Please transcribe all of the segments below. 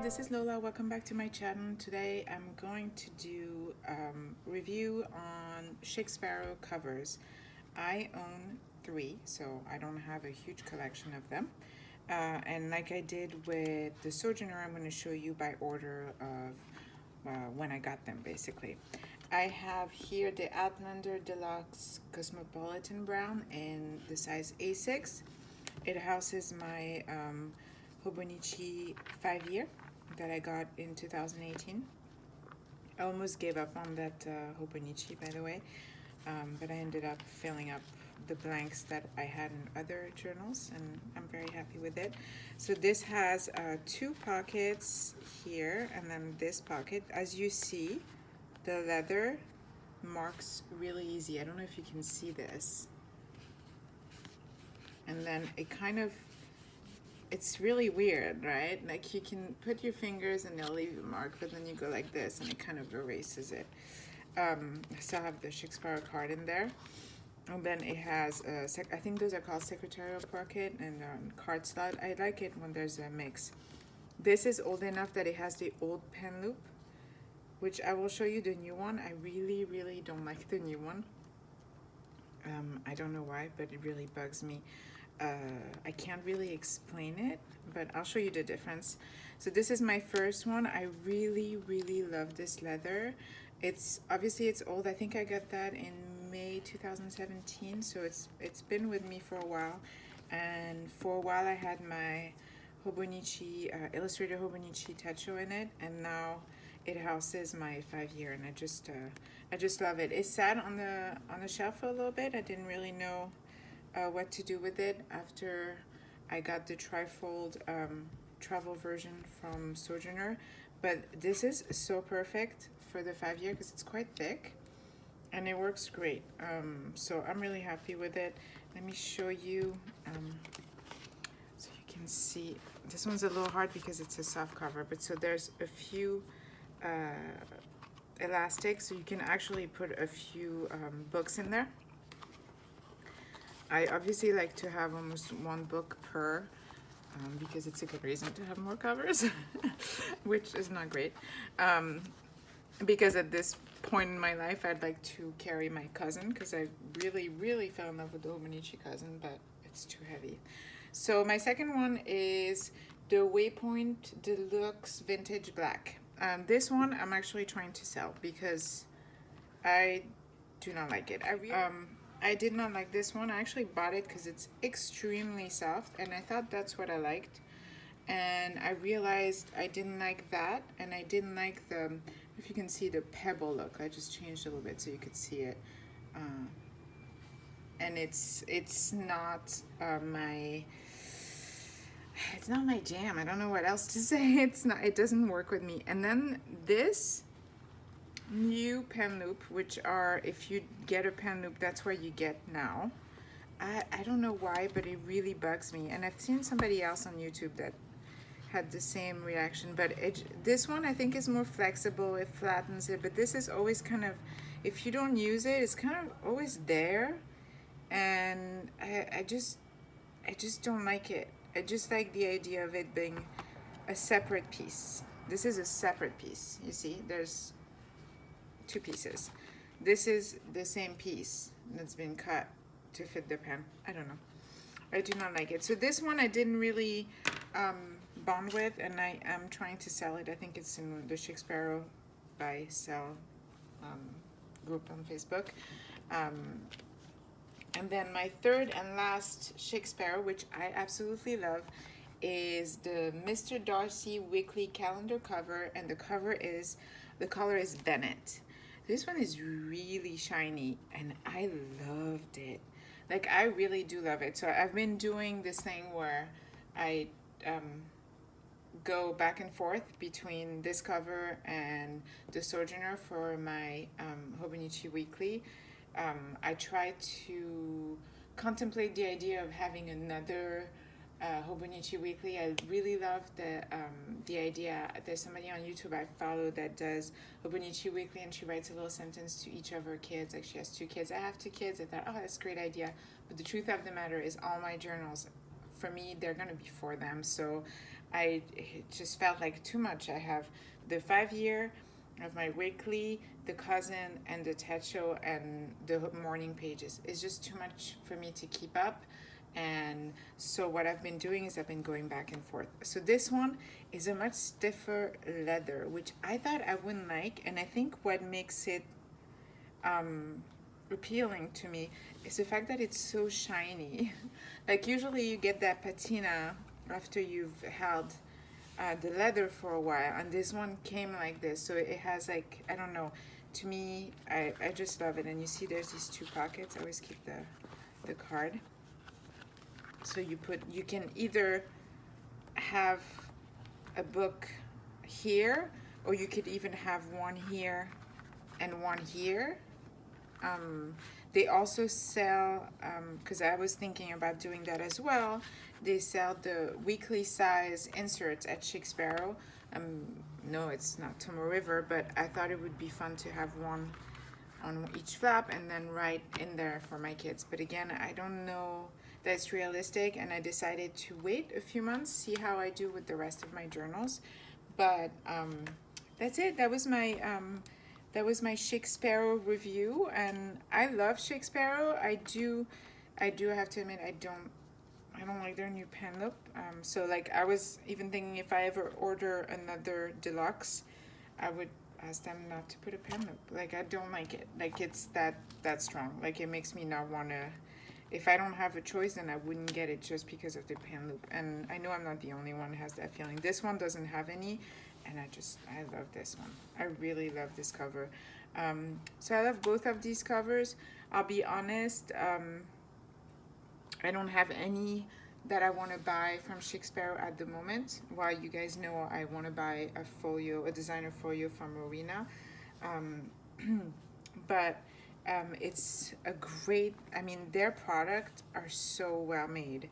this is Lola. Welcome back to my channel. Today I'm going to do review on Chic Sparrow covers. I own 3, so I don't have a huge collection of them. And like I did with the Sojourner, I'm going to show you by order of when I got them, basically. I have here the Outlander Deluxe Cosmopolitan Brown in the size A6. It houses my Hobonichi 5-year that I got in 2018. I almost gave up on that Hobonichi, by the way, but I ended up filling up the blanks that I had in other journals, and I'm very happy with it. So this has 2 pockets here, and then this pocket. As you see, the leather marks really easy. I don't know if you can see this. And then it kind of, it's really weird, right? Like you can put your fingers and they'll leave a mark, but then you go like this and it kind of erases it. I still have the Chic Sparrow card in there. And then it has, I think those are called secretarial pocket and card slot. I like it when there's a mix. This is old enough that it has the old pen loop, which I will show you the new one. I really, really don't like the new one. I don't know why, but it really bugs me. I can't really explain it, but I'll show you the difference. So this is my first one. I really, really love this leather. It's obviously it's old. I think I got that in May 2017, so it's been with me for a while. And for a while I had my Hobonichi Illustrator Hobonichi Techo in it, and now it houses my 5-year, and I just love it. It sat on the shelf for a little bit. I didn't really know what to do with it after I got the trifold travel version from Sojourner, but this is so perfect for the 5-year because it's quite thick and it works great. So I'm really happy with it. Let me show you so you can see. This one's a little hard because it's a soft cover, but so there's a few elastics, so you can actually put a few books in there. I obviously like to have almost 1 book per because it's a good reason to have more covers, which is not great. Because at this point in my life, I'd like to carry my cousin because I really, really fell in love with the Hobonichi cousin, but it's too heavy. So my second one is the Waypoint Deluxe Vintage Black. This one I'm actually trying to sell because I do not like it. I did not like this one. I actually bought it because it's extremely soft, and I thought that's what I liked. And I realized I didn't like that, and I didn't like the, if you can see the pebble look. I just changed a little bit so you could see it. And it's not it's not my jam. I don't know what else to say. It doesn't work with me. And then this new pen loop, which are, if you get a pen loop, that's where you get now. I don't know why, but it really bugs me. And I've seen somebody else on YouTube that had the same reaction, but this one I think is more flexible. It flattens it, but this is always kind of, if you don't use it, it's kind of always there, and I just don't like it. I just like the idea of it being a separate piece. This is a separate piece. You see, there's 2 pieces. This is the same piece that's been cut to fit the pen. I don't know. I do not like it. So this one I didn't really bond with, and I am trying to sell it. I think it's in the Chic Sparrow buy sell group on Facebook. And then my third and last Chic Sparrow, which I absolutely love, is the Mr. Darcy weekly calendar cover, and the color is Bennett. This one is really shiny, and I loved it. Like, I really do love it. So I've been doing this thing where I go back and forth between this cover and the Sojourner for my Hobonichi Weekly. I try to contemplate the idea of having another Hobonichi Weekly. I really love the idea. There's somebody on YouTube I follow that does Hobonichi Weekly, and she writes a little sentence to each of her kids. Like, she has 2 kids. I have 2 kids. I thought, oh, that's a great idea. But the truth of the matter is, all my journals, for me, they're going to be for them. So it just felt like too much. I have the 5 year of my weekly, the cousin, and the techo, and the morning pages. It's just too much for me to keep up. And so what I've been doing is I've been going back and forth. So this one is a much stiffer leather, which I thought I wouldn't like. And I think what makes it appealing to me is the fact that it's so shiny. Like usually you get that patina after you've held the leather for a while, and this one came like this. So it has like, I don't know, to me, I just love it. And you see there's these two pockets. I always keep the card. So you can either have a book here, or you could even have one here and one here. They also sell, because I was thinking about doing that as well, they sell the weekly size inserts at Chic Sparrow. No, it's not Tomo River, but I thought it would be fun to have one on each flap and then right in there for my kids. But again, I don't know that's realistic, and I decided to wait a few months, see how I do with the rest of my journals. But that's it. That was my Chic Sparrow review, and I love Chic Sparrow. I do have to admit I don't like their new pen look. So like I was even thinking if I ever order another deluxe, I would ask them not to put a pen loop. Like I don't like it. Like it's that strong. Like it makes me not wanna. If I don't have a choice, then I wouldn't get it just because of the pen loop. And I know I'm not the only one who has that feeling. This one doesn't have any, and I love this one. I really love this cover. So I love both of these covers. I'll be honest, I don't have any that I want to buy from Chic Sparrow at the moment. While you guys know I want to buy a designer folio from Rowena. But it's a great, I mean, their product are so well made.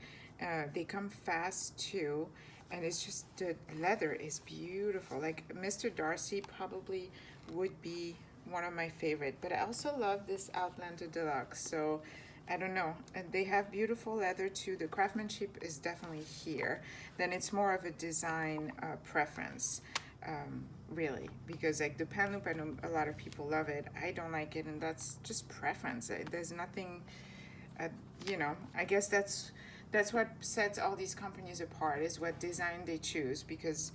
They come fast too, and it's just, the leather is beautiful. Like Mr. Darcy probably would be one of my favorite, but I also love this Outlander Deluxe. So I don't know, and they have beautiful leather too. The craftsmanship is definitely here. Then it's more of a design preference. Really, because like the pen loop, I know a lot of people love it. I don't like it, and that's just preference. There's nothing, I guess that's what sets all these companies apart, is what design they choose, because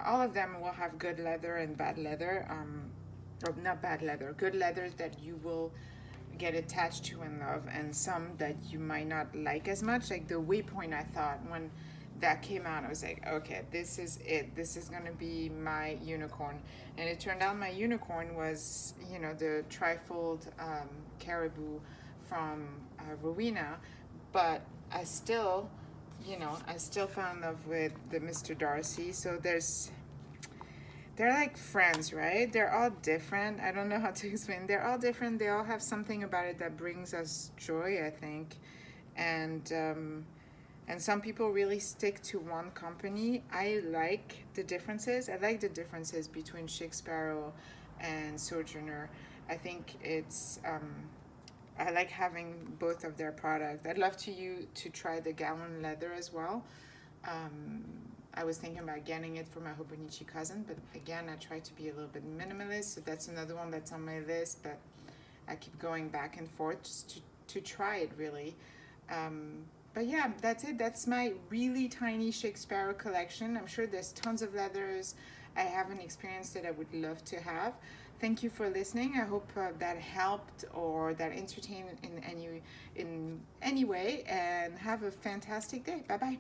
all of them will have good leather and bad leather, or not bad leather, good leathers that you will get attached to and love, and some that you might not like as much. Like the Waypoint, I thought when that came out, I was like, okay, this is it. This is gonna be my unicorn. And it turned out my unicorn was, the trifold caribou from Rowena. But I still fell in love with the Mr. Darcy. So they're like friends, right? They're all different. I don't know how to explain. They're all different. They all have something about it that brings us joy, I think. And some people really stick to one company. I like the differences. I like the differences between Chic Sparrow and Sojourner. I think it's, I like having both of their products. I'd love to try the gallon leather as well. I was thinking about getting it for my Hobonichi cousin, but again, I try to be a little bit minimalist, so that's another one that's on my list, but I keep going back and forth just to try it, really. But yeah, that's it. That's my really tiny Chic Sparrow collection. I'm sure there's tons of leathers I haven't experienced that I would love to have. Thank you for listening. I hope that helped or that entertained in any way, and have a fantastic day. Bye-bye.